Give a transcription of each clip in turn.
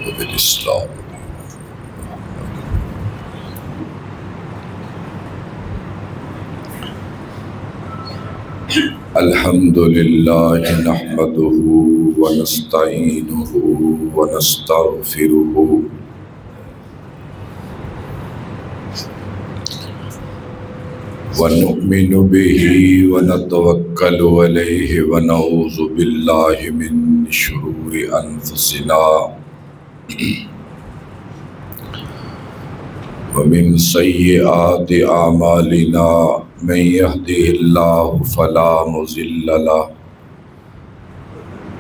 وبالإسلام. الحمد لله نحمده ونستعينه ونستغفره ونؤمن به ونتوكل عليه ونعوذ بالله من شرور أنفسنا ومن سيئات أعمالنا من يهده الله فلا مضل له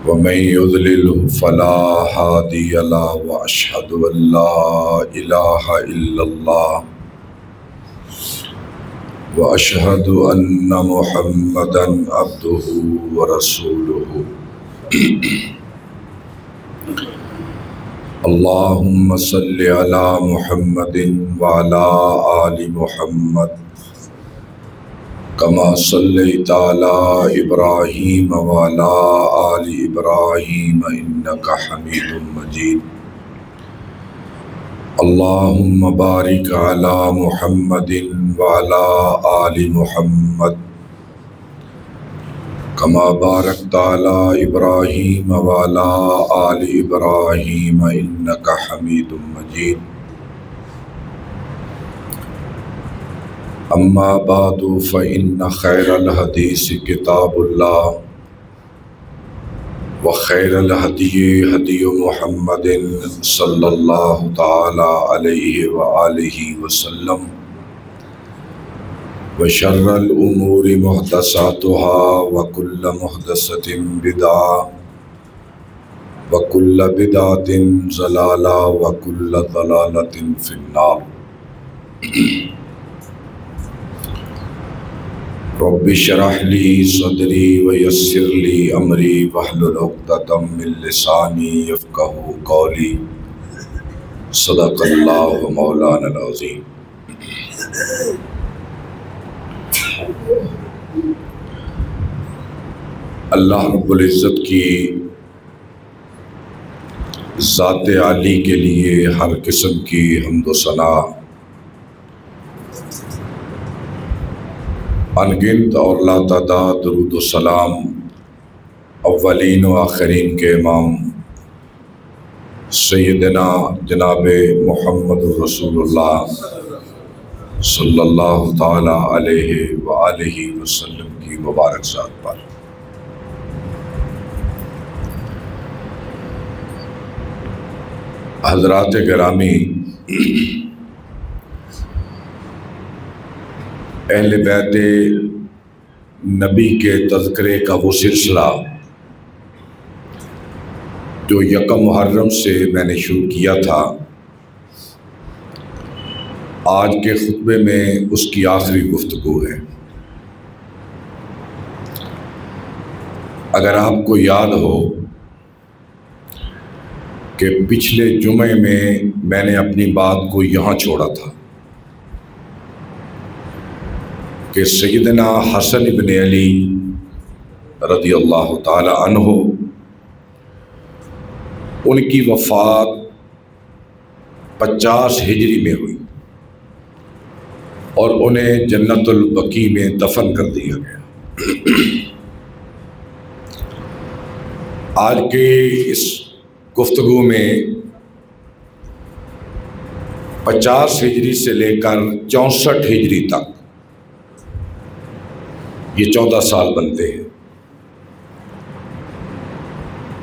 ومن يضلل فلا هادي له وأشهد أن لا إله إلا الله وأشهد أن محمدًا عبده ورسوله. اللهم صل على محمد وعلى آل محمد كما صليت على إبراهيم وعلى آل إبراهيم إنك حميد مجيد. اللهم بارك على محمد وعلى آل محمد كما باركت على إبراهيم وعلى آل إبراهيم إنك حميد مجيد. أما بعد فإن خير الحديث كتاب الله وخير الهدي هدي محمد صلى الله تعالى عليه وآله وسلم وشر الأمور محدثاتها وكل محدثة بدعة وكل بدعة ضلالة وكل ضلالة في النار. رب اشرح لي صدري ويسر لي أمري واحلل عقدة من لساني يفقهوا قولي. صدق الله مولانا العظيم. اللہ رب العزت کی ذات عالی کے لیے ہر قسم کی حمد و ثنا انگنت اور لاتعداد درود و سلام اولین و آخرین کے امام سیدنا جناب محمد رسول اللہ صلی اللہ تعالی علیہ وآلہ وسلم کی مبارک ذات پر. حضرات گرامی، اہل بیت نبی کے تذکرے کا وہ سلسلہ جو یکم محرم سے میں نے شروع کیا تھا، آج کے خطبے میں اس کی آخری گفتگو ہے. اگر آپ کو یاد ہو کہ پچھلے جمعے میں نے اپنی بات کو یہاں چھوڑا تھا کہ سیدنا حسن ابن علی رضی اللہ تعالی عنہ ان کی وفات 50 ہجری میں ہوئی اور انہیں جنت البقیع میں دفن کر دیا گیا. آج کے اس گفتگو میں 50 ہجری سے لے کر 64 ہجری تک یہ 14 سال بنتے ہیں.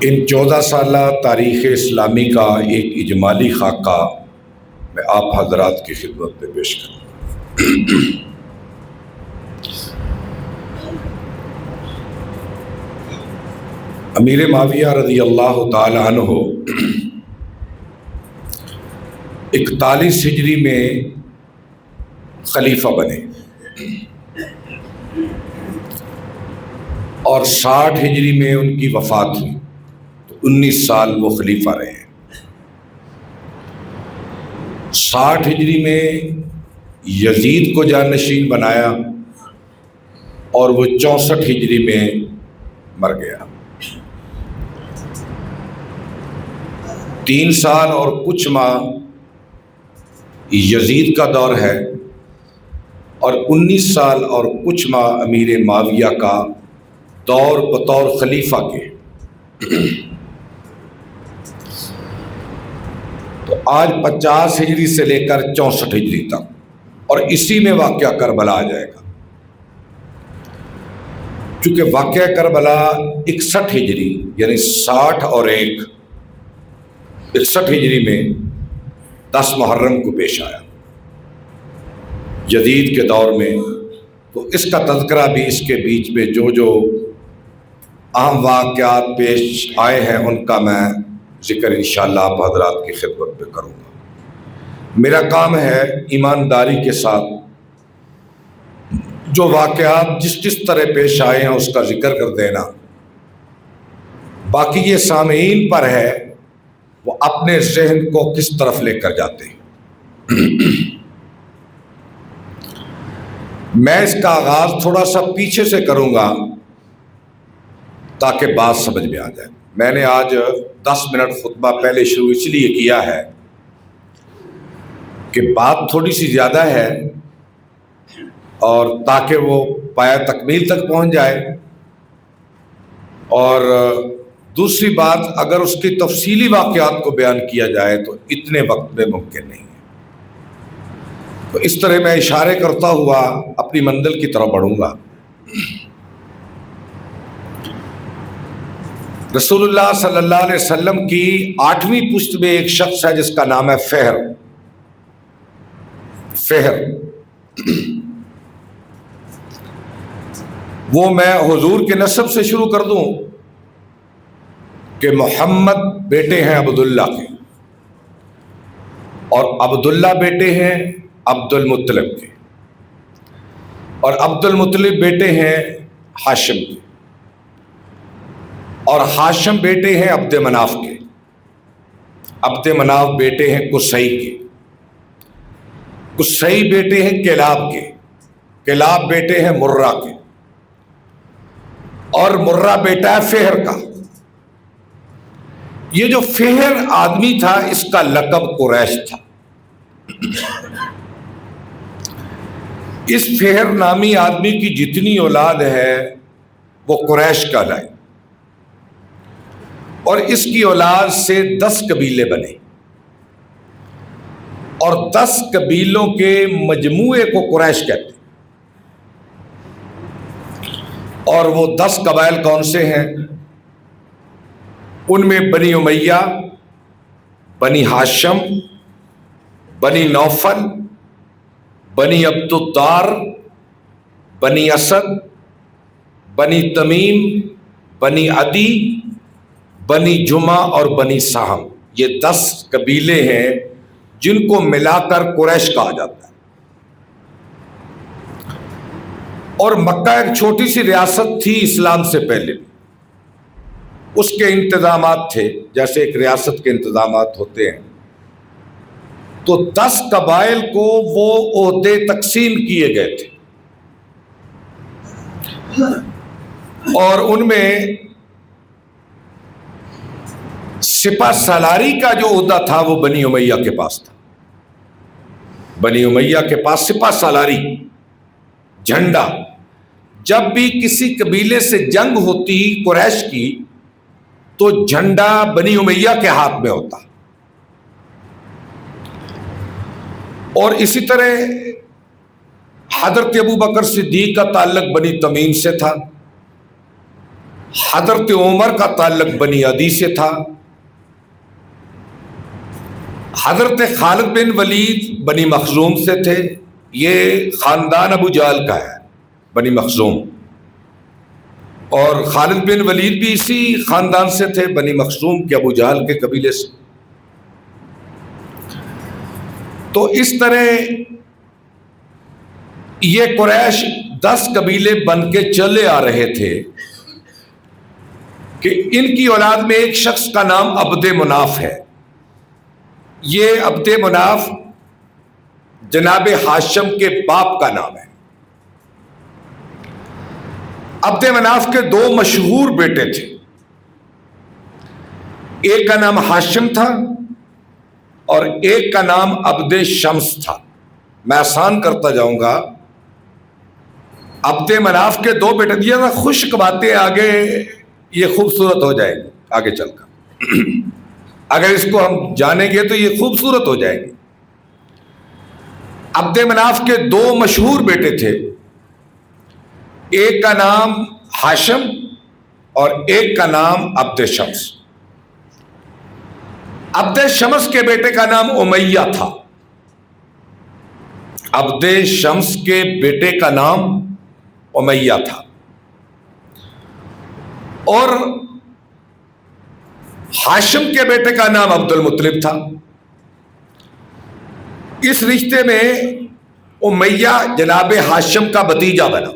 ان 14 سالہ تاریخ اسلامی کا ایک اجمالی خاکہ میں آپ حضرات کی خدمت میں پیش کروں. امیر معاویہ رضی اللہ تعالی عنہ 41 ہجری میں خلیفہ بنے اور 60 ہجری میں ان کی وفات ہوئی، تو 19 سال وہ خلیفہ رہے. 60 ہجری میں یزید کو جانشین بنایا اور وہ 64 ہجری میں مر گیا. 3 سال اور کچھ ماہ یزید کا دور ہے اور 19 سال اور کچھ ماہ امیر معاویہ کا دور بطور خلیفہ کے۔ تو آج 50 ہجری سے لے کر 64 ہجری تک، اور اسی میں واقعہ کربلا آ جائے گا، چونکہ واقعہ کربلا 61 ہجری یعنی 60 اور 1 61 ہجری میں 10 محرم کو پیش آیا جدید کے دور میں۔ تو اس کا تذکرہ بھی اس کے بیچ میں جو اہم واقعات پیش آئے ہیں ان کا میں ذکر انشاءاللہ آپ حضرات کی خدمت میں کروں گا۔ میرا کام ہے ایمانداری کے ساتھ جو واقعات جس طرح پیش آئے ہیں اس کا ذکر کر دینا، باقی یہ سامعین پر ہے وہ اپنے ذہن کو کس طرف لے کر جاتے ہیں۔ میں اس کا آغاز تھوڑا سا پیچھے سے کروں گا تاکہ بات سمجھ میں آ جائے۔ میں نے آج 10 منٹ خطبہ پہلے شروع اس لیے کیا ہے کہ بات تھوڑی سی زیادہ ہے اور تاکہ وہ پایہ تکمیل تک پہنچ جائے، اور دوسری بات اگر اس کی تفصیلی واقعات کو بیان کیا جائے تو اتنے وقت میں ممکن نہیں ہے۔ تو اس طرح میں اشارے کرتا ہوا اپنی منزل کی طرف بڑھوں گا۔ رسول اللہ صلی اللہ علیہ وسلم کی 8ویں پشت میں ایک شخص ہے جس کا نام ہے فہر۔ وہ میں حضور کے نسب سے شروع کر دوں کہ محمد بیٹے ہیں عبداللہ کے، اور عبداللہ بیٹے ہیں عبد المطلب کے، اور عبد المطلب بیٹے ہیں ہاشم کے، اور ہاشم بیٹے ہیں عبد مناف کے، عبد مناف بیٹے ہیں قصی کے، قصی بیٹے ہیں کلاب کے، کلاب بیٹے ہیں مرہ کے، اور مرہ بیٹا ہے فہر کا۔ یہ جو فہر آدمی تھا اس کا لقب قریش تھا۔ اس فہر نامی آدمی کی جتنی اولاد ہے وہ قریش کا لائی، اور اس کی اولاد سے 10 قبیلے بنے، اور 10 قبیلوں کے مجموعے کو قریش کہتے ہیں۔ اور وہ 10 قبائل کون سے ہیں؟ ان میں بنی امیہ، بنی ہاشم، بنی نوفل، بنی عبد الدار، بنی اسد، بنی تمیم، بنی عدی، بنی جمعہ اور بنی سہم، یہ 10 قبیلے ہیں جن کو ملا کر قریش کہا جاتا ہے۔ اور مکہ ایک چھوٹی سی ریاست تھی اسلام سے پہلے، اس کے انتظامات تھے جیسے ایک ریاست کے انتظامات ہوتے ہیں۔ تو 10 قبائل کو وہ عہدے تقسیم کیے گئے تھے، اور ان میں سپہ سالاری کا جو عہدہ تھا وہ بنی امیہ کے پاس تھا۔ بنی امیہ کے پاس سپہ سالاری، جھنڈا، جب بھی کسی قبیلے سے جنگ ہوتی قریش کی تو جھنڈا بنی امیہ کے ہاتھ میں ہوتا۔ اور اسی طرح حضرت ابوبکر صدیق کا تعلق بنی تمیم سے تھا، حضرت عمر کا تعلق بنی عدی سے تھا، حضرت خالد بن ولید بنی مخزوم سے تھے، یہ خاندان ابو جہل کا ہے بنی مخزوم، اور خالد بن ولید بھی اسی خاندان سے تھے بنی مخزوم کے ابو جہل کے قبیلے سے۔ تو اس طرح یہ قریش 10 قبیلے بن کے چلے آ رہے تھے کہ ان کی اولاد میں ایک شخص کا نام عبد مناف ہے۔ یہ عبد مناف جناب ہاشم کے باپ کا نام ہے۔ عبد مناف کے 2 مشہور بیٹے تھے، ایک کا نام ہاشم تھا اور ایک کا نام عبد شمس تھا. میں آسان کرتا جاؤں گا. عبد مناف کے دو بیٹے دیا تھا. خشک باتیں آگے یہ خوبصورت ہو جائے گی آگے چل کر. اگر اس کو ہم جانیں گے تو یہ خوبصورت ہو جائے گی. عبد مناف کے دو مشہور بیٹے تھے. ایک کا نام ہاشم اور ایک کا نام عبد شمس. عبد شمس کے بیٹے کا نام امیہ تھا. عبد شمس کے بیٹے کا نام امیہ تھا. اور ہاشم کے بیٹے کا نام عبد المطلب تھا. اس رشتے میں امیہ جناب ہاشم کا بھتیجا بنا.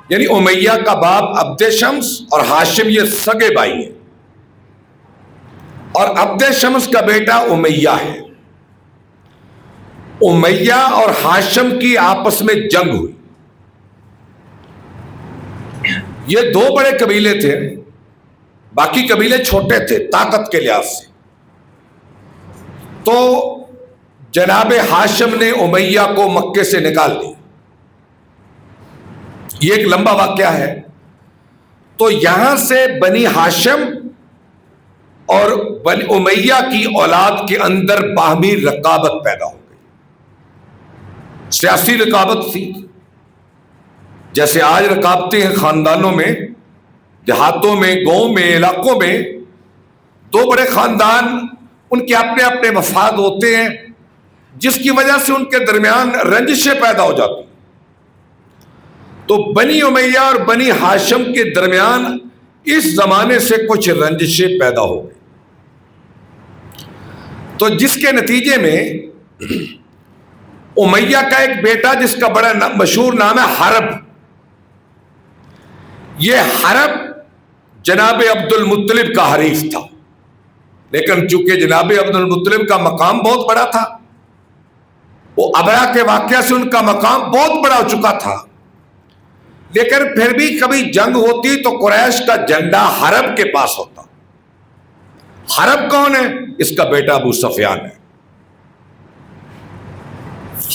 یعنی امیہ کا باپ عبد شمس اور ہاشم یہ سگے بھائی ہیں. اور عبد شمس کا بیٹا امیہ ہے. امیہ اور ہاشم کی آپس میں جنگ ہوئی. یہ دو بڑے قبیلے تھے. باقی قبیلے چھوٹے تھے طاقت کے لحاظ سے. تو جناب ہاشم نے امیہ کو مکے سے نکال دیا. یہ ایک لمبا واقعہ ہے. تو یہاں سے بنی ہاشم اور بنی امیہ کی اولاد کے اندر باہمی رقابت پیدا ہو گئی. سیاسی رقابت تھی. جیسے آج رقابتیں ہیں خاندانوں میں, دیہاتوں میں, گاؤں میں, علاقوں میں. دو بڑے خاندان, ان کے اپنے اپنے مفاد ہوتے ہیں جس کی وجہ سے ان کے درمیان رنجشیں پیدا ہو جاتی ہیں. تو بنی امیہ اور بنی ہاشم کے درمیان اس زمانے سے کچھ رنجشیں پیدا ہو گئی. تو جس کے نتیجے میں امیہ کا ایک بیٹا جس کا بڑا مشہور نام ہے حرب. یہ حرب جناب عبد المطلب کا حریف تھا. لیکن چونکہ جناب عبد المطلب کا مقام بہت بڑا تھا, وہ ابرا کے واقعہ سے ان کا مقام بہت بڑا ہو چکا تھا, لیکن پھر بھی کبھی جنگ ہوتی تو قریش کا جھنڈا حرب کے پاس ہوتا. حرب کون ہے؟ اس کا بیٹا ابو سفیان ہے.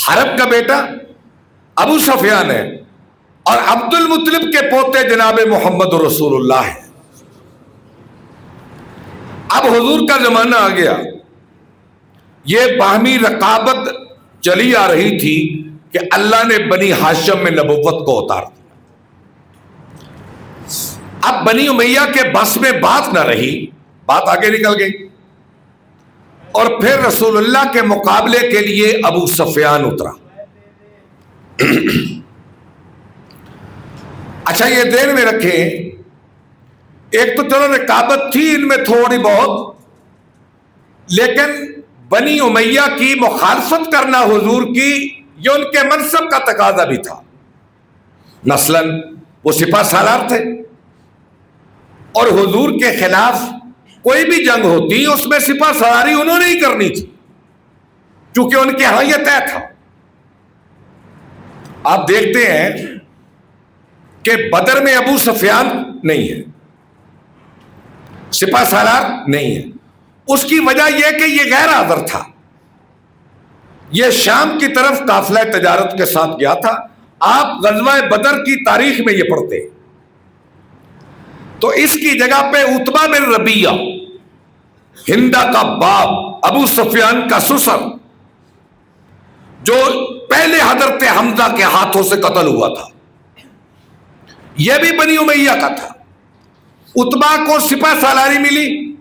حرب کا بیٹا ابو سفیان ہے اور عبد المطلب کے پوتے جناب محمد رسول اللہ ہے. اب حضور کا زمانہ آ گیا. یہ باہمی رقابت چلی آ رہی تھی کہ اللہ نے بنی ہاشم میں نبوت کو اتار دیا. اب بنی امیہ کے بس میں بات نہ رہی, بات آگے نکل گئی. اور پھر رسول اللہ کے مقابلے کے لیے ابو سفیان اترا. اچھا یہ ذہن میں رکھیں, ایک تو چلو رقابت تھی ان میں تھوڑی بہت, لیکن بنی امیہ کی مخالفت کرنا حضور کی یہ ان کے منصب کا تقاضا بھی تھا. مثلاً وہ سپہ سالار تھے اور حضور کے خلاف کوئی بھی جنگ ہوتی اس میں سپہ سالاری انہوں نے ہی کرنی تھی کیونکہ ان کے ہاں یہ طے تھا. آپ دیکھتے ہیں کہ بدر میں ابو سفیان نہیں ہے, سپہ سالار نہیں ہے. اس کی وجہ یہ کہ یہ غیر حاضر تھا. یہ شام کی طرف قافلہ تجارت کے ساتھ گیا تھا. آپ غزوہ بدر کی تاریخ میں یہ پڑھتے ہیں تو اس کی جگہ پہ عتبہ بن ربیعہ, ہندا کا باپ, ابو سفیان کا سسر, جو پہلے حضرت حمزہ کے ہاتھوں سے قتل ہوا تھا, یہ بھی بنی امیہ کا تھا. عتبہ کو سپہ سالاری ملی,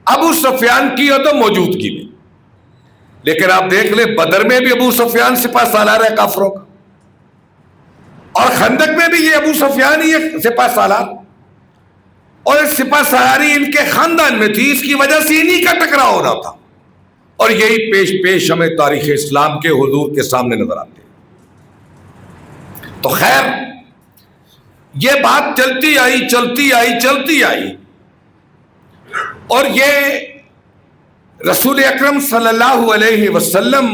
ابو سفیان کی عدم موجودگی میں. لیکن آپ دیکھ لیں بدر میں بھی ابو سفیان سپہ سالار ہے کافروں کا, اور خندق میں بھی یہ ابو سفیان ہی ہے سپہ سالار. اور سپہ سالاری ان کے خاندان میں تھی, اس کی وجہ سے انہی کا ٹکراؤ ہو رہا تھا. اور یہی پیش پیش ہمیں تاریخ اسلام کے حضور کے سامنے نظر آتے ہیں. تو خیر یہ بات چلتی آئی اور یہ رسول اکرم صلی اللہ علیہ وسلم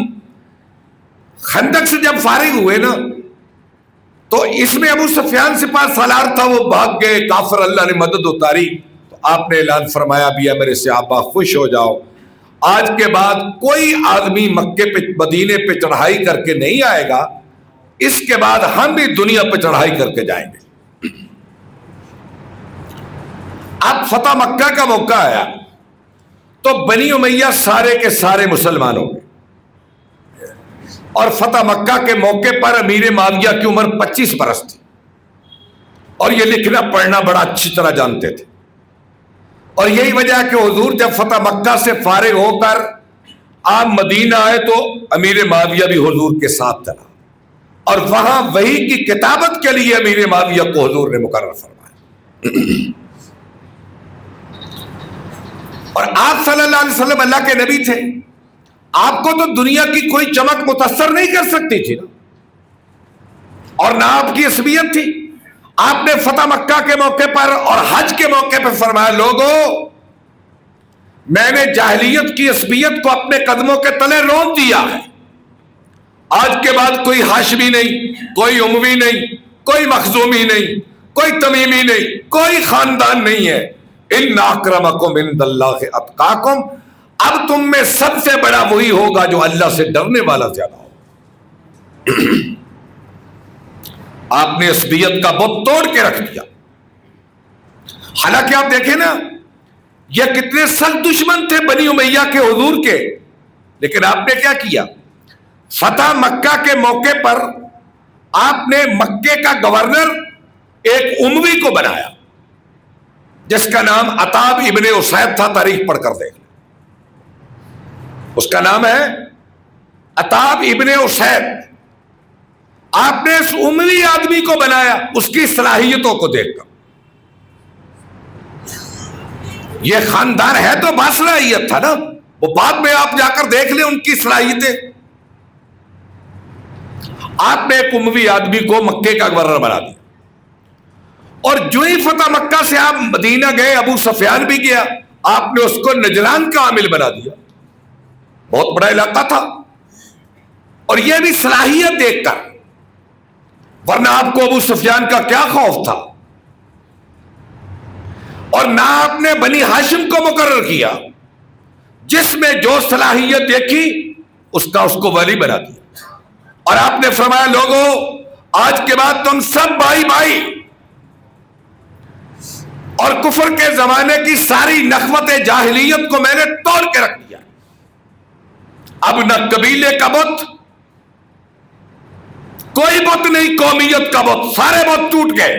خندق سے جب فارغ ہوئے نا تو اس میں ابو سفیان سپہ سالار تھا, وہ بھاگ گئے, کافر اللہ نے مدد اتاری. تو آپ نے اعلان فرمایا بھی ہے میرے صحابہ خوش ہو جاؤ، آج کے بعد کوئی آدمی مکے پہ مدینے پہ چڑھائی کر کے نہیں آئے گا، اس کے بعد ہم بھی دنیا پہ چڑھائی کر کے جائیں گے۔ اب فتح مکہ کا موقع آیا تو بنی امیہ سارے کے سارے مسلمان ہو گئے، اور فتح مکہ کے موقع پر امیر معاویہ کی عمر 25 برس تھی، اور یہ لکھنا پڑھنا بڑا اچھی طرح جانتے تھے، اور یہی وجہ ہے کہ حضور جب فتح مکہ سے فارغ ہو کر آپ مدینہ آئے تو امیر معاویہ بھی حضور کے ساتھ چلا، اور وہاں وحی کی کتابت کے لیے امیر معاویہ کو حضور نے مقرر فرمایا۔ اور آپ صلی اللہ علیہ وسلم اللہ کے نبی تھے، آپ کو تو دنیا کی کوئی چمک متاثر نہیں کر سکتی تھی، اور نہ آپ کی عصبیت تھی۔ آپ نے فتح مکہ کے موقع پر اور حج کے موقع پر فرمایا، لوگوں میں نے جاہلیت کی عصبیت کو اپنے قدموں کے تلے رون دیا ہے، آج کے بعد کوئی ہاشمی نہیں، کوئی اموی نہیں، کوئی مخزومی نہیں، کوئی تمیمی نہیں، کوئی خاندان نہیں ہے۔ ان اکرمکم عند اللہ اتقاکم، اب تم میں سب سے بڑا وہی ہوگا جو اللہ سے ڈرنے والا زیادہ ہو۔ آپ نے عصبیت کا بت توڑ کے رکھ دیا۔ حالانکہ آپ دیکھیں نا، یہ کتنے سخت دشمن تھے بنی امیہ کے حضور کے، لیکن آپ نے کیا کیا؟ فتح مکہ کے موقع پر آپ نے مکے کا گورنر ایک اموی کو بنایا جس کا نام عتاب ابن اسید تھا، تاریخ پڑھ کر دیکھ لیں، اس کا نام ہے عتاب ابن اسید۔ آپ نے اس اموی آدمی کو بنایا اس کی صلاحیتوں کو دیکھ کر۔ یہ خاندان ہے تو باصلاحیت تھا نا، وہ بعد میں آپ جا کر دیکھ لیں ان کی صلاحیتیں۔ آپ نے ایک اموی آدمی کو مکے کا گورنر بنا دیا، اور جو ہی فتح مکہ سے آپ مدینہ گئے، ابو سفیان بھی گیا، آپ نے اس کو نجران کا عامل بنا دیا، بہت بڑا علاقہ تھا، اور یہ بھی صلاحیت دیکھ کر، ورنہ آپ کو ابو سفیان کا کیا خوف تھا۔ اور نہ آپ نے بنی ہاشم کو مقرر کیا، جس میں جو صلاحیت دیکھی اس کو ولی بنا دیا، اور آپ نے فرمایا، لوگوں آج کے بعد تم سب بھائی بھائی، اور کفر کے زمانے کی ساری نخوت جاہلیت کو میں نے توڑ کے رکھ دیا۔ اب نہ قبیلے کا بت، کوئی بت نہیں، قومیت کا بت، سارے بت ٹوٹ گئے۔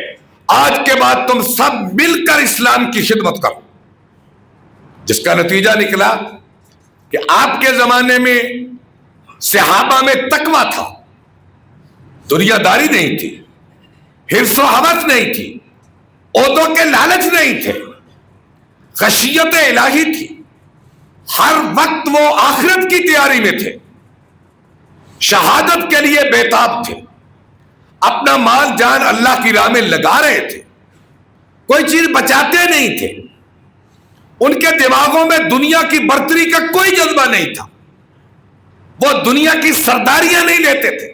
آج کے بعد تم سب مل کر اسلام کی خدمت کرو، جس کا نتیجہ نکلا کہ آپ کے زمانے میں صحابہ میں تقویٰ تھا، دنیا داری نہیں تھی، حرص و حوث نہیں تھی، عہدوں کے لالچ نہیں تھے، خشیت الہی تھی، ہر وقت وہ آخرت کی تیاری میں تھے، شہادت کے لیے بیتاب تھے، اپنا مال جان اللہ کی راہ میں لگا رہے تھے، کوئی چیز بچاتے نہیں تھے، ان کے دماغوں میں دنیا کی برتری کا کوئی جذبہ نہیں تھا، وہ دنیا کی سرداریاں نہیں لیتے تھے۔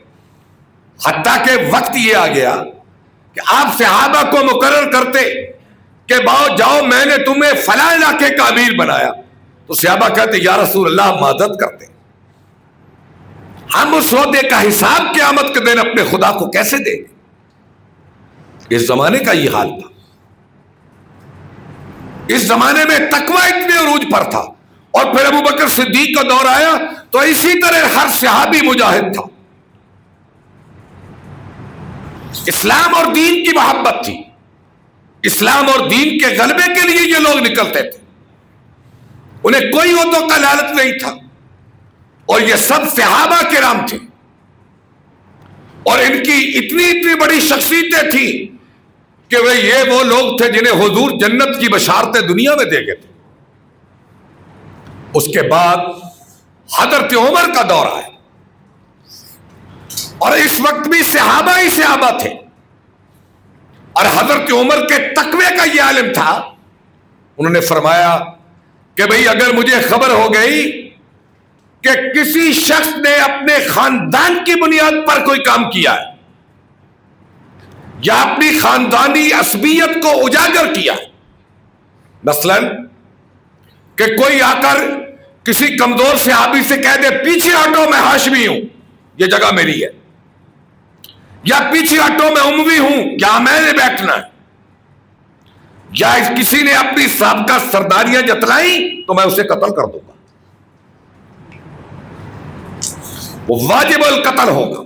حتیٰ کہ وقت یہ آ گیا کہ آپ صحابہ کو مقرر کرتے کہ باؤ جاؤ میں نے تمہیں فلاں علاقے کا امیر بنایا، تو صحابہ کہتے یا رسول اللہ مدد کرتے، ہم اس عہدے کا حساب قیامت کے دن اپنے خدا کو کیسے دیں گے؟ اس زمانے کا یہ حال تھا۔ اس زمانے میں تقویٰ اتنے عروج پر تھا، اور پھر ابو بکر صدیق کا دور آیا تو اسی طرح ہر صحابی مجاہد تھا، اسلام اور دین کی محبت تھی، اسلام اور دین کے غلبے کے لیے یہ لوگ نکلتے تھے، انہیں کوئی عہدوں کا لالچ نہیں تھا، اور یہ سب صحابہ کرام تھے، اور ان کی اتنی بڑی شخصیتیں تھیں کہ یہ وہ لوگ تھے جنہیں حضور جنت کی بشارتیں دنیا میں دے گئے تھے۔ اس کے بعد حضرت عمر کا دور آیا، اور اس وقت بھی صحابہ ہی صحابہ تھے، اور حضرت عمر کے تقوی کا یہ عالم تھا، انہوں نے فرمایا کہ بھئی اگر مجھے خبر ہو گئی کہ کسی شخص نے اپنے خاندان کی بنیاد پر کوئی کام کیا ہے یا اپنی خاندانی عصبیت کو اجاگر کیا، مثلاً کہ کوئی آ کر کسی کمزور صحابی سے کہہ دے پیچھے ہٹو میں ہاشمی ہوں، یہ جگہ میری ہے، یا پیچھے ہٹو میں اموی ہوں، کیا میں نے بیٹھنا ہے، یا کسی نے اپنی سابقہ سرداریاں جتلائیں تو میں اسے قتل کر دوں گا، وہ واجب القتل ہوگا۔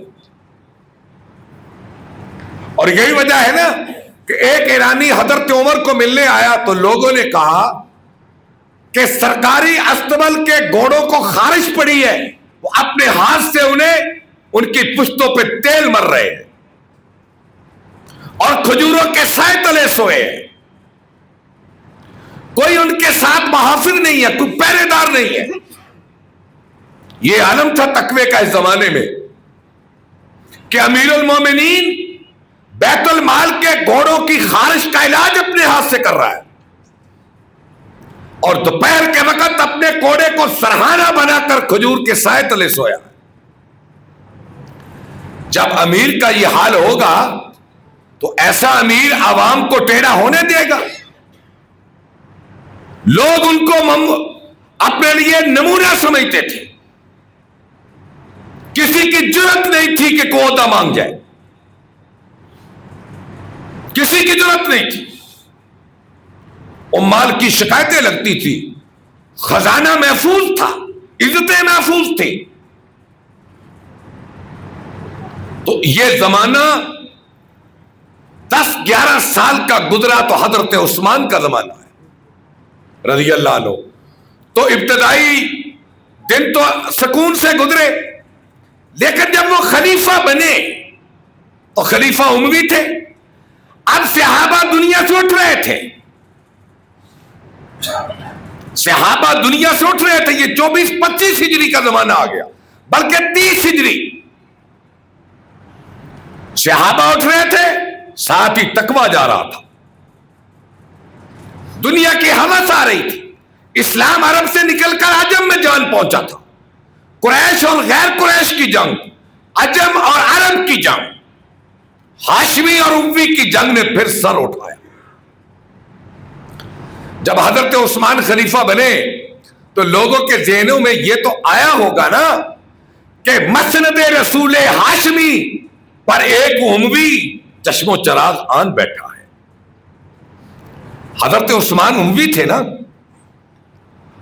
اور یہی وجہ ہے نا کہ ایک ایرانی حضرت عمر کو ملنے آیا تو لوگوں نے کہا کہ سرکاری استبل کے گھوڑوں کو خارش پڑی ہے، وہ اپنے ہاتھ سے انہیں ان کی پشتوں پہ تیل مر رہے ہیں اور کھجوروں کے سائے تلے سوئے ہیں، کوئی ان کے ساتھ محافظ نہیں ہے، کوئی پہرے دار نہیں ہے۔ یہ عالم تھا تقوی کا اس زمانے میں کہ امیر المومنین بیت المال کے گھوڑوں کی خارش کا علاج اپنے ہاتھ سے کر رہا ہے اور دوپہر کے وقت اپنے کوڑے کو سرہانہ بنا کر کھجور کے سائے تلے سویا۔ جب امیر کا یہ حال ہوگا تو ایسا امیر عوام کو ٹیڑھا ہونے دے گا؟ لوگ ان کو اپنے لیے نمونہ سمجھتے تھے، کسی کی جرت نہیں تھی کہ کوئی عہدہ مانگ جائے، کسی کی جرت نہیں تھی۔ عمال کی شکایتیں لگتی تھی، خزانہ محفوظ تھا، عزتیں محفوظ تھی۔ تو یہ زمانہ 10-11 سال کا گزرا تو حضرت عثمان کا زمانہ ہے رضی اللہ عنہ۔ تو ابتدائی دن تو سکون سے گزرے، لیکن جب وہ خلیفہ بنے تو خلیفہ اموی تھے، اب صحابہ دنیا سے اٹھ رہے تھے، صحابہ دنیا سے اٹھ رہے تھے۔ یہ 24-25 ہجری کا زمانہ آ گیا، بلکہ 30 ہجری۔ صحابہ اٹھ رہے تھے، ساتھ ہی تقویٰ جا رہا تھا، دنیا کی ہوس آ رہی تھی، اسلام عرب سے نکل کر عجم میں جان پہنچا تھا، قریش اور غیر قریش کی جنگ، عجم اور عرب کی جنگ، ہاشمی اور اموی کی جنگ نے پھر سر اٹھایا۔ جب حضرت عثمان خلیفہ بنے تو لوگوں کے ذہنوں میں یہ تو آیا ہوگا نا کہ مسند رسول ہاشمی پر ایک اموی چشم و چراغ آن بیٹھا ہے۔ حضرت عثمان اموی تھے نا،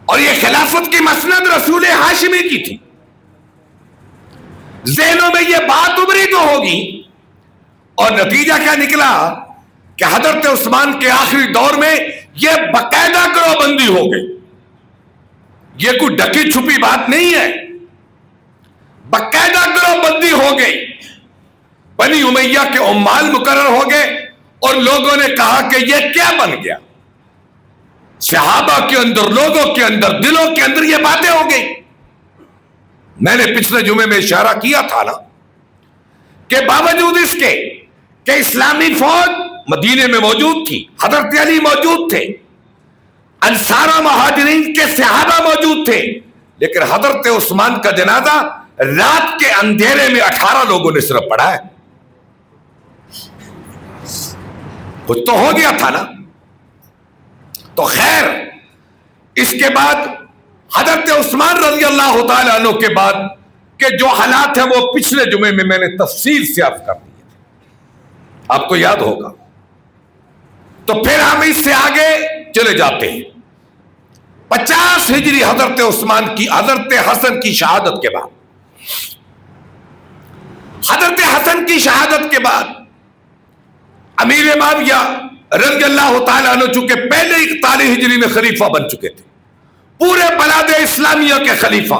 اور یہ خلافت کی مسند رسول ہاشمی کی تھی۔ ذہنوں میں یہ بات ابری تو ہوگی، اور نتیجہ کیا نکلا کہ حضرت عثمان کے آخری دور میں یہ باقاعدہ گروہ بندی ہو گئی۔ یہ کوئی ڈھکی چھپی بات نہیں ہے، باقاعدہ گروہ بندی ہو گئی۔ بنی امیہ کے عمال مقرر ہو گئے اور لوگوں نے کہا کہ یہ کیا بن گیا؟ صحابہ کے اندر، لوگوں کے اندر، دلوں کے اندر یہ باتیں ہو گئی۔ میں نے پچھلے جمعے میں اشارہ کیا تھا نا کہ باوجود اس کے کہ اسلامی فوج مدینے میں موجود تھی، حضرت علی موجود تھے، انصار و مہاجرین کے صحابہ موجود تھے، لیکن حضرت عثمان کا جنازہ رات کے اندھیرے میں 18 لوگوں نے صرف پڑھا ہے۔ کچھ تو ہو گیا تھا نا۔ تو خیر، اس کے بعد حضرت عثمان رضی اللہ تعالی عنہ کے بعد کے جو حالات ہیں وہ پچھلے جمعے میں نے تفصیل سے عرض کر دیے تھے، آپ کو یاد ہوگا۔ تو پھر ہم اس سے آگے چلے جاتے ہیں 50 ہجری حضرت عثمان کی، حضرت حسن کی شہادت کے بعد۔ حضرت حسن کی شہادت کے بعد امیر معاویہ رضی اللہ تعالیٰ عنہ چونکہ پہلے 41 ہجری میں خلیفہ بن چکے تھے، پورے بلاد اسلامیہ کے خلیفہ،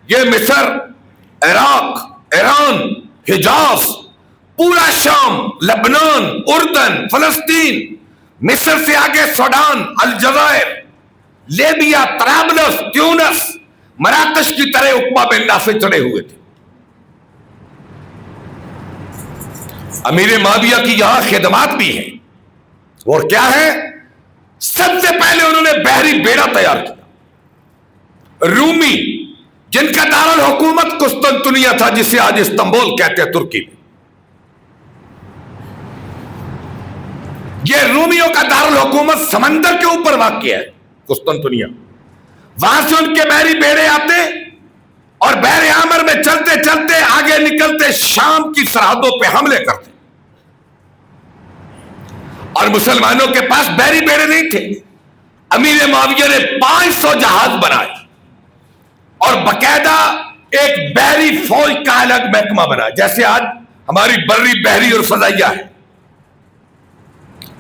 یہ مصر، عراق، ایران، حجاز، پورا شام، لبنان، اردن، فلسطین، مصر سے آگے سوڈان، الجزائر، لیبیا، طرابلس، تیونس، مراکش کی طرح عقبہ بن نافع چڑھے ہوئے تھے۔ امیر معاویہ کی یہاں خدمات بھی ہیں، اور کیا ہے؟ سب سے پہلے انہوں نے بحری بیڑا تیار کیا۔ رومی، جن کا دارالحکومت قسطنطنیہ تھا، جسے آج استنبول کہتے ہیں ترکی میں، یہ رومیوں کا دارالحکومت سمندر کے اوپر واقع ہے قسطنطنیہ. وہاں سے ان کے بحری بیڑے آتے اور بحر احمر میں چلتے چلتے آگے نکلتے شام کی سرحدوں پہ حملے کرتے. اور مسلمانوں کے پاس بحری بیڑے نہیں تھے. امیر معاویہ نے 500 جہاز بنائے اور باقاعدہ ایک بحری فوج کا الگ محکمہ بنا. جیسے آج ہماری بری بحری اور فضائیہ ہے.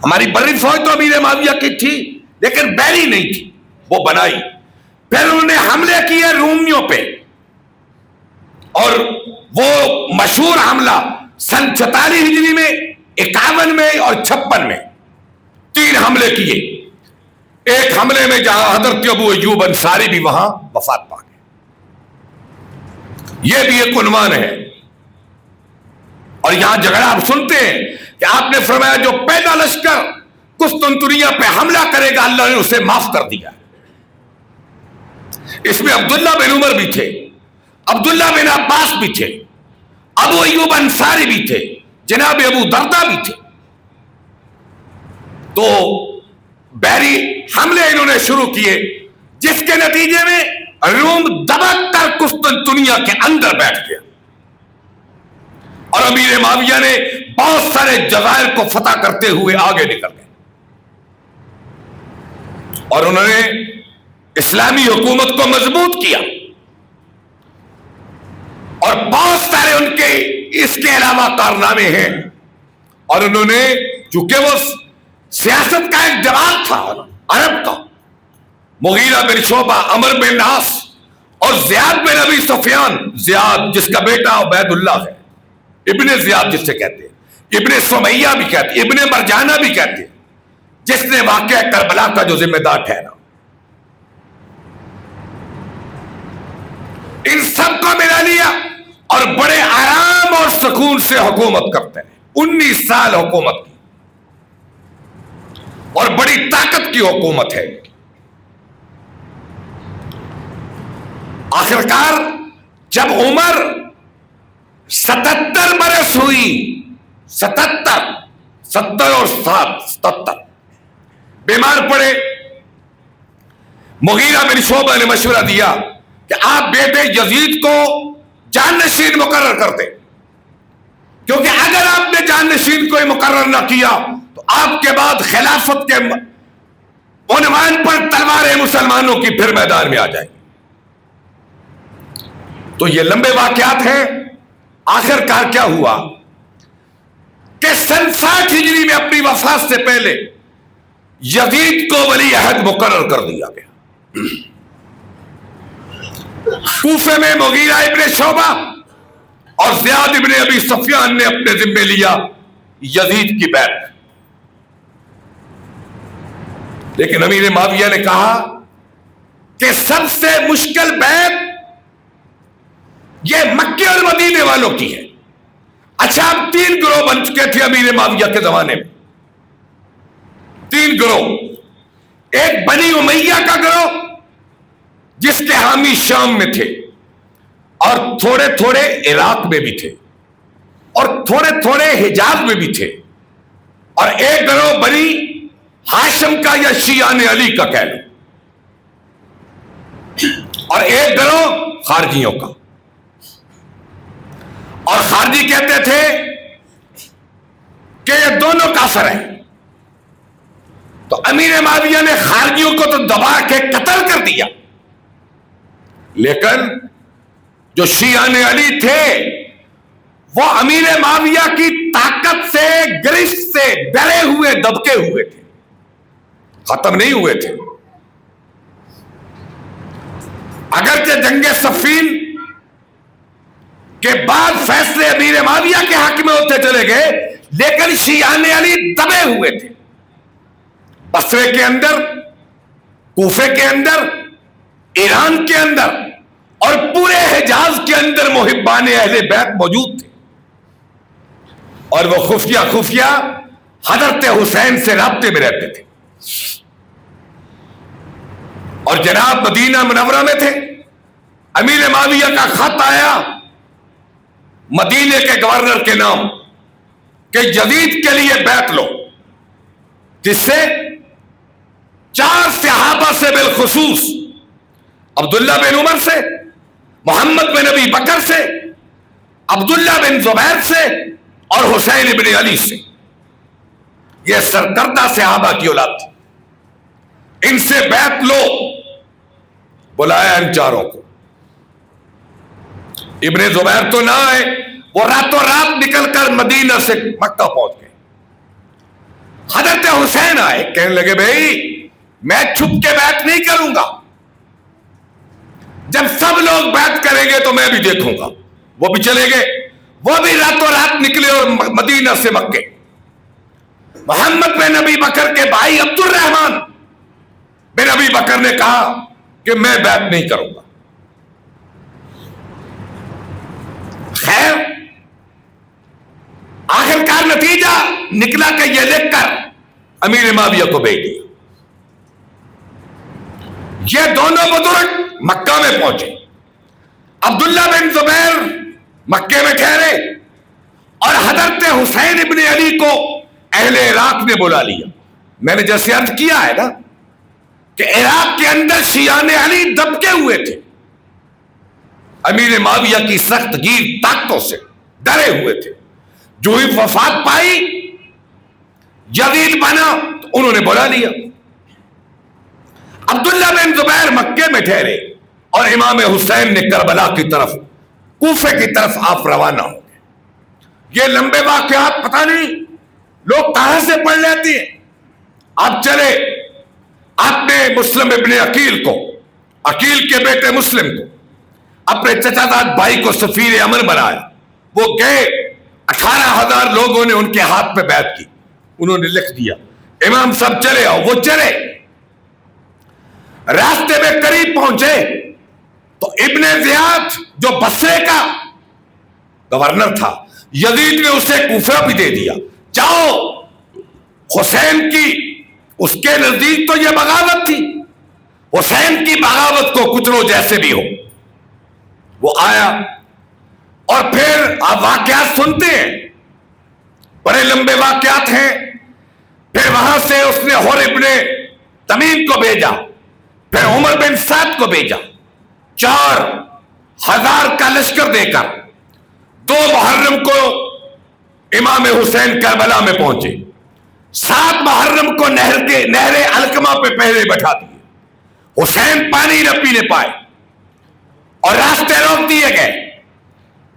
ہماری بری فوج تو امیر معاویہ کی تھی لیکن بحری نہیں تھی, وہ بنائی. پھر انہوں نے حملے کیے رومیوں پہ, اور وہ مشہور حملہ سن 44 ہجری میں, 51 میں اور 56 میں 3 حملے کیے. ایک حملے میں جہاں حضرت ابو ایوب انصاری بھی وہاں وفات پا گئے. یہ بھی ایک عنوان ہے. اور یہاں جھگڑا آپ سنتے ہیں کہ آپ نے فرمایا جو پہلا لشکر قسطنطنیہ پہ حملہ کرے گا اللہ نے اسے معاف کر دیا. اس میں عبداللہ بن عمر بھی تھے, عبداللہ بن عباس بھی تھے, ابو ایوب انصاری بھی تھے, جناب ابو دردہ بھی تھے. تو بحری حملے انہوں نے شروع کیے جس کے نتیجے میں روم دبک کر قسطنطنیہ کے اندر بیٹھ گیا. اور امیر معاویہ نے بہت سارے جزائر کو فتح کرتے ہوئے آگے نکل گئے اور انہوں نے اسلامی حکومت کو مضبوط کیا. اور بہت سارے ان کے اس کے علاوہ کارنامے ہیں. اور انہوں نے چونکہ وہ سیاست کا ایک جواب تھا عرب کا, مغیرہ بن شعبہ, عمر بن عاص اور زیاد بن ابی سفیان, زیاد جس کا بیٹا عبید اللہ ہے, ابن زیاد جس سے کہتے ہیں, ابن سمیہ بھی کہتے ہیں, ابن مرجانہ بھی کہتے ہیں, جس نے واقعہ کربلا کا جو ذمہ دار ٹھہرا. ان سب کو ملا لیا اور بڑے آرام اور سکون سے حکومت کرتے ہیں. 19 سال حکومت کی اور بڑی طاقت کی حکومت ہے. آخرکار جب عمر 77 برس ہوئی, 70 اور 77 بیمار پڑے, مغیرہ بن شعبہ نے مشورہ دیا کہ آپ بیٹے یزید کو جانشین مقرر کر دیں, کیونکہ اگر آپ نے جانشین کو مقرر نہ کیا تو آپ کے بعد خلافت کے عنوان پر تلواریں مسلمانوں کی پھر میدان میں آ جائیں. تو یہ لمبے واقعات ہیں. آخر کار کیا ہوا کہ سن 60 ہجری میں اپنی وفات سے پہلے یزید کو ولی عہد مقرر کر دیا گیا. کوفے میں مغیرہ ابن شعبہ اور زیاد ابن ابی سفیان نے اپنے ذمے لیا یزید کی بیعت. لیکن امیر معاویہ نے کہا کہ سب سے مشکل بیعت یہ مکے اور مدینے والوں کی ہے. اچھا, اب 3 گروہ بن چکے تھے امیر معاویہ کے زمانے میں. 3 گروہ. ایک بنی امیہ کا گروہ جس کے حامی شام میں تھے اور تھوڑے تھوڑے عراق میں بھی تھے اور تھوڑے تھوڑے حجاز میں بھی تھے. اور ایک گروہ بنی ہاشم کا یا شیعان علی کا کہہ لو, اور ایک گروہ خارجیوں کا. اور خارجی کہتے تھے کہ یہ دونوں کافر ہیں. تو امیر معاویہ نے خارجیوں کو تو دبا کے قتل کر دیا, لیکن جو شیعان علی تھے وہ امیر معاویہ کی طاقت سے, گرفت سے ڈرے ہوئے, دبکے ہوئے تھے, ختم نہیں ہوئے تھے. اگرچہ جنگ صفین کے بعد فیصلے امیر معاویہ کے حق میں ہوتے چلے گئے, لیکن شیعان علی دبے ہوئے تھے. بصرے کے اندر, کوفے کے اندر, ایران کے اندر اور پورے حجاز کے اندر محبان اہل بیت موجود تھے. اور وہ خفیہ حضرت حسین سے رابطے میں رہتے تھے اور جناب مدینہ منورہ میں تھے. امیر معاویہ کا خط آیا مدینے کے گورنر کے نام کہ یزید کے لیے بیعت لو. کس سے؟ 4 صحابہ سے بالخصوص، عبداللہ بن عمر سے، محمد بن ابی بکر سے، عبداللہ بن زبیر سے، اور حسین ابن علی سے۔ یہ سرکردہ صحابہ کی اولاد تھی، ان سے بیعت لو، بلایا ان چاروں کو۔ ابن زبیر تو نہ آئے، وہ راتوں رات نکل کر مدینہ سے مکہ پہنچ گئے۔ حضرت حسین آئے، کہنے لگے بھائی میں چھپ کے بیعت نہیں کروں گا، جب سب لوگ بیعت کریں گے تو میں بھی دیکھوں گا۔ وہ بھی چلے گئے، وہ بھی راتوں رات نکلے اور مدینہ سے مکے۔ محمد بن ابی بکر کے بھائی عبد الرحمن بن ابی بکر نے کہا کہ میں بیعت نہیں کروں گا۔ خیر آخرکار نتیجہ نکلا کہ یہ لکھ کر امیر معاویہ کو بھیج دیا۔ یہ دونوں بزرگ مکہ میں پہنچے، عبداللہ بن زبیر مکے میں ٹھہرے، اور حضرت حسین ابن علی کو اہل عراق نے بلا لیا۔ میں نے جیسے عرض کیا ہے نا کہ عراق کے اندر شیعان علی دبکے ہوئے تھے، امیر معاویہ کی سخت گیر طاقتوں سے ڈرے ہوئے تھے۔ جو ہی وفات پائی، یزید بنا، تو انہوں نے بلا لیا۔ عبداللہ بن زبیر مکے میں ٹھہرے اور امام حسین نے کربلا کی طرف، کوفے کی طرف آپ روانہ ہو گئے۔ یہ لمبے واقعات پتہ نہیں لوگ کہاں سے پڑھ لیتے ہیں۔ آپ چلے، آپ نے مسلم ابن عقیل کو، عقیل کے بیٹے مسلم کو، اپنے چچا زاد بھائی کو سفیر امن بنایا۔ وہ گئے، 18,000 لوگوں نے ان کے ہاتھ پہ بیعت کی، انہوں نے لکھ دیا امام صاحب چلے آؤ، وہ چلے۔ راستے میں قریب پہنچے تو ابن زیاد جو بصرے کا گورنر تھا، یزید نے اسے کوفہ بھی دے دیا، جاؤ حسین کی، اس کے نزدیک تو یہ بغاوت تھی، حسین کی بغاوت کو کچلو جیسے بھی ہو۔ وہ آیا اور پھر آپ واقعات سنتے ہیں، بڑے لمبے واقعات ہیں۔ پھر وہاں سے اس نے حر ابن تمیم کو بھیجا، پھر عمر بن سعد کو بھیجا، 4,000 کا لشکر دے کر 2 محرم کو امام حسین کربلا میں پہنچے۔ 7 محرم کو نہر علقمہ پہ پہرے بٹھا دیے، حسین پانی نہ پینے پائے اور راستے روک دیے گئے۔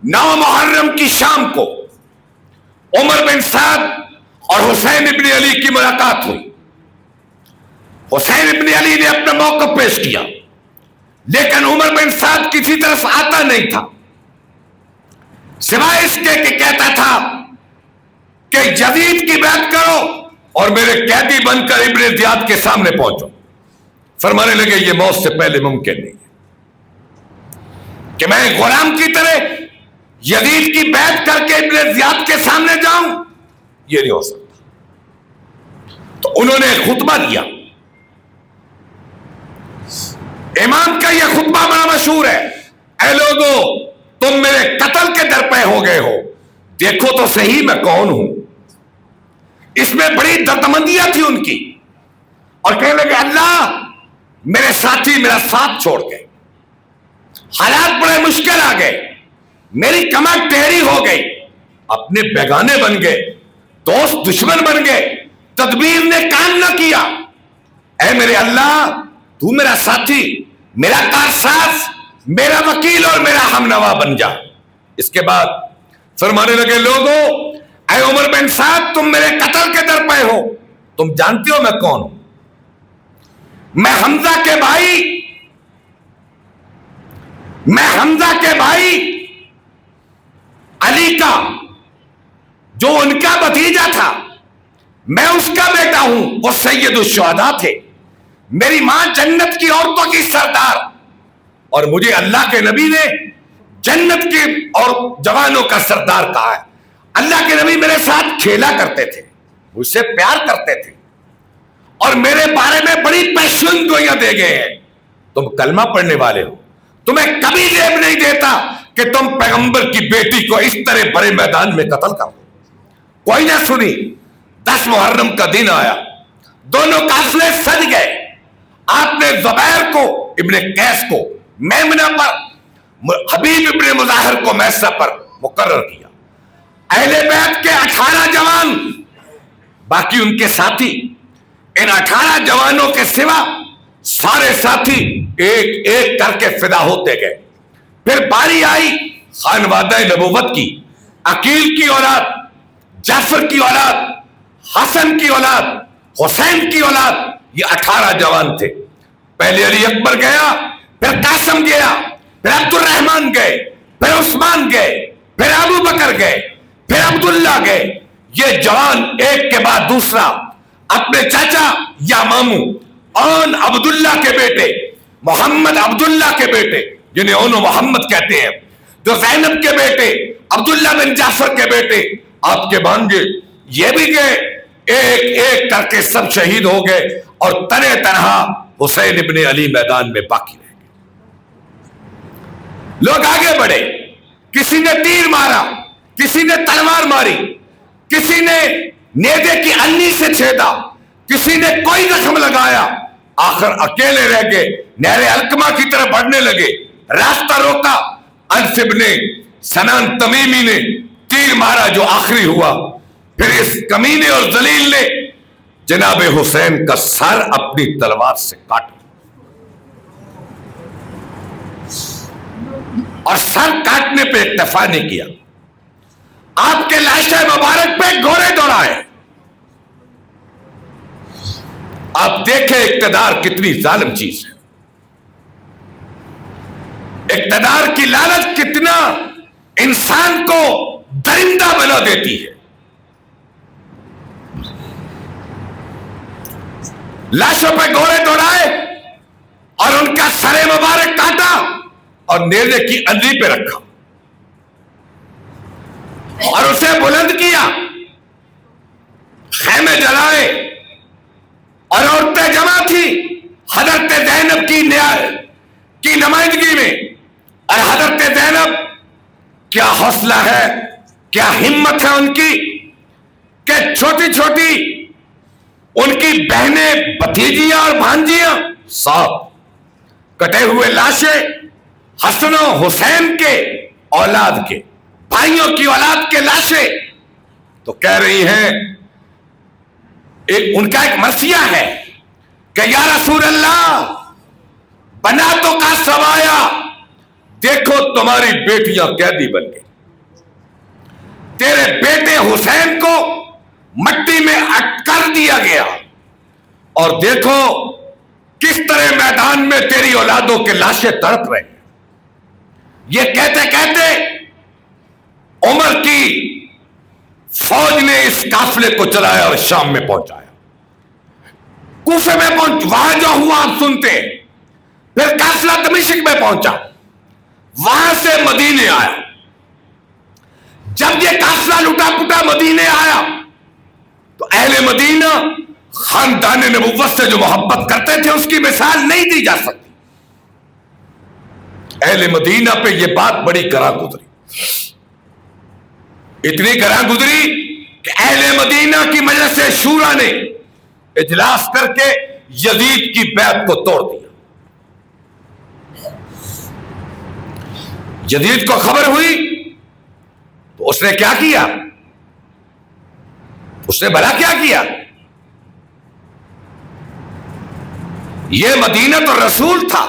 9 محرم کی شام کو عمر بن سعد اور حسین ابن علی کی ملاقات ہوئی۔ حسین ابن علی نے اپنا موقف پیش کیا، لیکن عمر بن سعد کسی طرف آتا نہیں تھا، سوائے اس کے کہ کہتا تھا کہ یزید کی بیعت کرو اور میرے قیدی بن کر ابن زیاد کے سامنے پہنچو۔ فرمانے لگے یہ موت سے پہلے ممکن نہیں ہے کہ میں غلام کی طرح یزید کی بیعت کر کے ابن زیاد کے سامنے جاؤں، یہ نہیں ہو سکتا۔ تو انہوں نے خطبہ دیا، امام کا یہ خطبہ بڑا مشہور ہے، اے لوگو تم میرے قتل کے در پہ ہو گئے ہو، دیکھو تو صحیح میں کون ہوں۔ اس میں بڑی دردمندیاں تھی ان کی، اور کہنے لگے اللہ میرے ساتھی میرا ساتھ چھوڑ گئے، حالات بڑے مشکل آ گئے، میری کمر ٹیڑھی ہو گئی، اپنے بیگانے بن گئے، دوست دشمن بن گئے، تدبیر نے کام نہ کیا۔ اے میرے اللہ تو میرا ساتھی، میرا کارساز، میرا وکیل اور میرا ہمنوا بن جا۔ اس کے بعد فرمانے لگے لوگوں اے عمر بن سعد تم میرے قتل کے در پہ ہو، تم جانتے ہو میں کون ہوں؟ میں حمزہ کے بھائی علی کا جو ان کا بھتیجا تھا، میں اس کا بیٹا ہوں، وہ سید الشہداء تھے، میری ماں جنت کی عورتوں کی سردار، اور مجھے اللہ کے نبی نے جنت کے اور جوانوں کا سردار کہا ہے۔ اللہ کے نبی میرے ساتھ کھیلا کرتے تھے، مجھ سے پیار کرتے تھے، اور میرے بارے میں بڑی پیشن گوئیاں دے گئے ہیں۔ تم کلمہ پڑھنے والے ہو، تمہیں کبھی زیب نہیں دیتا کہ تم پیغمبر کی بیٹی کو اس طرح بڑے میدان میں قتل کرو۔ کوئی نہ سنی۔ 10 محرم کا دن آیا، دونوں قافلے سج گئے. آپ نے زبیر کو ابن قیس کو میمنہ پر، حبیب ابن مظاہر کو میسہ پر مقرر کیا. اہل بیت کے 18 جوان، باقی ان کے ساتھی، ان 18 جوانوں کے سوا سارے ساتھی ایک ایک کر کے فدا ہوتے گئے. پھر باری آئی خانوادہ نبوت کی، عقیل کی اولاد، جعفر کی اولاد، حسن کی اولاد، حسین کی اولاد. یہ 18 جوان تھے. پہلے علی اکبر گیا، پھر قاسم گیا، پھر عبد الرحمن گئے، پھر عثمان گئے، پھر ابو بکر گئے، پھر عبداللہ گئے. یہ جوان ایک کے بعد دوسرا اپنے چاچا یا ماموں اون عبداللہ کے بیٹے، محمد عبداللہ کے بیٹے جنہیں اونو محمد کہتے ہیں، جو زینب کے بیٹے، عبداللہ بن جعفر کے بیٹے، آپ کے بھانجے، یہ بھی گئے. ایک ایک کر کے سب شہید ہو گئے اور تنہ تنہا حسین ابن علی میدان میں باقی رہ گئے. لوگ آگے بڑھے، کسی نے تیر مارا، کسی نے تلوار ماری، کسی نے نیزے کی انی سے چھیدا، کسی نے کوئی زخم لگایا. آخر اکیلے رہ گئے، نہر القمہ کی طرف بڑھنے لگے. راستہ روکا، انس ابن سنان تمیمی نے تیر مارا جو آخری ہوا. پھر اس کمینے اور ذلیل نے جناب حسین کا سر اپنی تلوار سے کاٹا اور سر کاٹنے پہ اکتفا نہیں کیا، آپ کے لاشِ مبارک پہ گھوڑے دوڑائے. آپ دیکھیں اقتدار کتنی ظالم چیز ہے، اقتدار کی لالچ کتنا انسان کو درندہ بنا دیتی ہے. لاشوں پہ گھوڑے دوڑائے اور ان کا سر مبارک کاٹا اور نیزے کی انی پہ رکھا اور اسے بلند کیا. خیمے جلائے اور عورتیں جمع تھی حضرت زینب کی نمائندگی میں. اور حضرت زینب، کیا حوصلہ ہے، کیا ہمت ہے ان کی کہ چھوٹی چھوٹی ان کی بہنیں، بھتیجیاں اور بھانجیاں، ساتھ کٹے ہوئے لاشیں، حسن و حسین کے اولاد کے، بھائیوں کی اولاد کے لاشیں، تو کہہ رہی ہیں، ان کا ایک مرثیہ ہے کہ یا رسول اللہ، بناتوں کا سوایا، دیکھو تمہاری بیٹیاں قیدی بن گئی، تیرے بیٹے حسین کو مٹی میں کر دیا گیا، اور دیکھو کس طرح میدان میں تیری اولادوں کے لاشیں تڑپ رہے ہیں. یہ کہتے کہتے عمر کی فوج نے اس قافلے کو چلایا اور شام میں پہنچایا. کوفے میں وہاں جو ہوا آپ سنتے ہیں. پھر قافلہ دمشق میں پہنچا، وہاں سے مدینے آیا. جب یہ قافلہ لٹا پٹا مدینے آیا تو اہل مدینہ خاندان نبوت سے جو محبت کرتے تھے اس کی مثال نہیں دی جا سکتی. اہل مدینہ پہ یہ بات بڑی گراں گزری، اتنی گراں گزری کہ اہل مدینہ کی مجلس شورا نے اجلاس کر کے یزید کی بیعت کو توڑ دیا. یزید کو خبر ہوئی تو اس نے کیا کیا؟ اس نے بھلا کیا کیا؟ یہ مدینہ تو رسول تھا،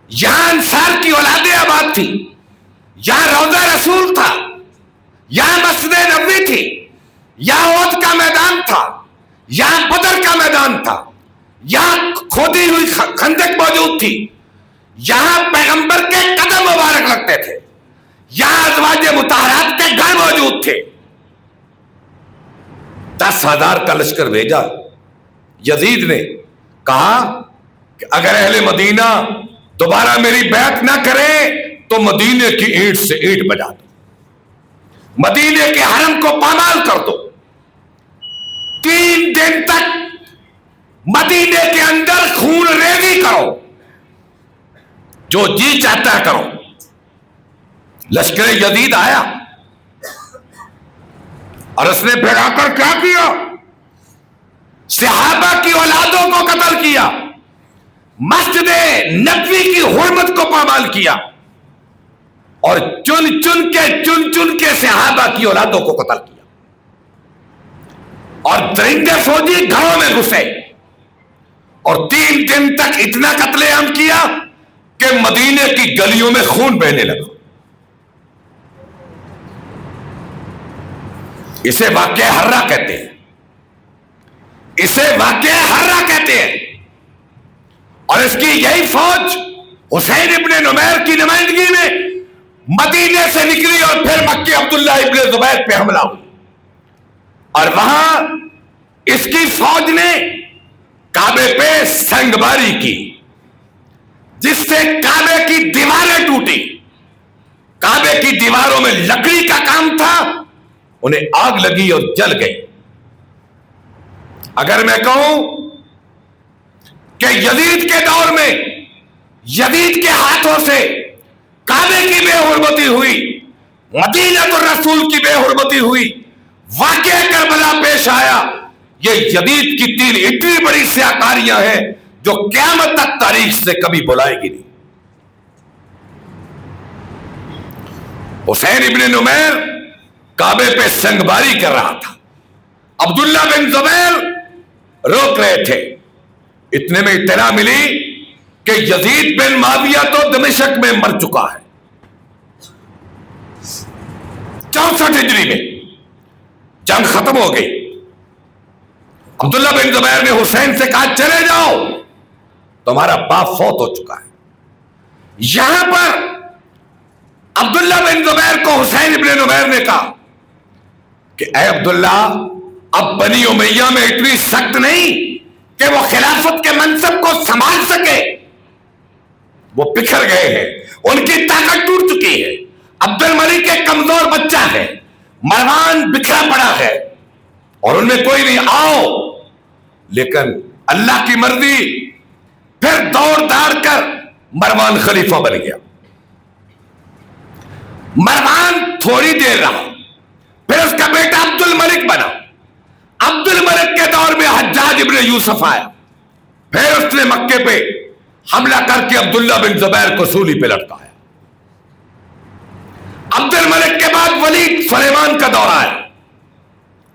یہاں انصار کی اولادیں آباد تھی، یہاں روضہ رسول تھا، یہاں مسجد نبوی تھی، یہاں احد کا میدان تھا، یہاں بدر کا میدان تھا، یہاں کھودی ہوئی خندق موجود تھی، یہاں پیغمبر کے قدم مبارک لگتے تھے، یہاں ازواج مطہرات کے گھر موجود تھے. 10,000 کا لشکر بھیجا. یزید نے کہا کہ اگر اہل مدینہ دوبارہ میری بیعت نہ کرے تو مدینے کی اینٹ سے اینٹ بجا دو، مدینے کے حرم کو پامال کر دو. 3 دن تک مدینے کے اندر خون ریزی کرو، جو جی چاہتا ہے کرو. لشکر یزید آیا اور اس نے پھر آ کر کیا کیا؟ صحابہ کی اولادوں کو قتل کیا، مسجد نبوی کی حرمت کو پامال کیا، اور چن چن کے صحابہ کی اولادوں کو قتل کیا، اور درندے فوجی گھروں میں گھسے، اور 3 دن تک اتنا قتل عام کیا کہ مدینے کی گلیوں میں خون بہنے لگا۔ اسے واقعہ حرہ کہتے ہیں، اسے واقعہ حرہ کہتے ہیں، اور اس کی یہی فوج حسین ابن نمیر کی نمائندگی میں مدینے سے نکلی اور پھر مکے عبداللہ ابن زبیر پہ حملہ ہوا، اور وہاں اس کی فوج نے کعبے پہ سنگ باری کی، جس سے کعبے کی دیواریں ٹوٹی۔ کعبے کی دیواروں میں لکڑی کا کام تھا، انہیں آگ لگی اور جل گئی۔ اگر میں کہوں کہ یزید کے دور میں یزید کے ہاتھوں سے کعبے کی بے حرمتی ہوئی، مدینہ الرسول کی بے حرمتی ہوئی، واقعہ کربلا پیش آیا، یہ یزید کی 3 اتنی بڑی سیاکاریاں ہیں جو قیامت تک تاریخ سے کبھی بھلائے گی نہیں۔ حسین ابن نمیر کعبے پہ سنگ باری کر رہا تھا، عبداللہ بن زبیر روک رہے تھے۔ اتنے میں اطلاع ملی کہ یزید بن معاویہ تو دمشق میں مر چکا ہے۔ 64 ہجری میں جنگ ختم ہو گئی۔ عبداللہ بن زبیر نے حسین سے کہا چلے جاؤ، تمہارا باپ فوت ہو چکا ہے۔ یہاں پر عبداللہ بن زبیر کو حسین ابن نمیر نے کہا کہ اے عبداللہ، اب بنی امیہ میں اتنی سخت نہیں کہ وہ خلافت کے منصب کو سنبھال سکے، وہ بکھر گئے ہیں، ان کی طاقت ٹوٹ چکی ہے۔ عبد الملک ایک کمزور بچہ ہے، مروان بکھرا پڑا ہے، اور ان میں کوئی نہیں، آؤ۔ لیکن اللہ کی مرضی، پھر دوڑ داڑ کر مروان خلیفہ بن گیا۔ مروان تھوڑی دیر رہا، پھر اس کا بیٹا عبد الملک بنا۔ عبد الملک کے دور میں حجاج ابن یوسف آیا، پھر اس نے مکے پہ حملہ کر کے عبداللہ بن زبیر کو سولی پہ لٹکایا۔ عبد الملک کے بعد ولید سلیمان کا دور آیا،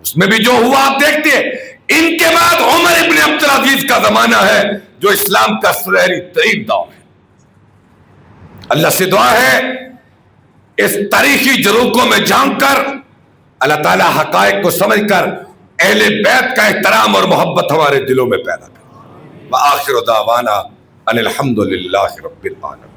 اس میں بھی جو ہوا آپ دیکھتے ہیں۔ ان کے بعد عمر ابن عبدالعزیز کا زمانہ ہے، جو اسلام کا سنہری ترین دور ہے۔ اللہ سے دعا ہے اس تاریخی جروکوں میں جھانک کر اللہ تعالیٰ حقائق کو سمجھ کر اہل بیت کا احترام اور محبت ہمارے دلوں میں پیدا کرے۔ وآخر دعوانا ان الحمد للہ رب العالمین۔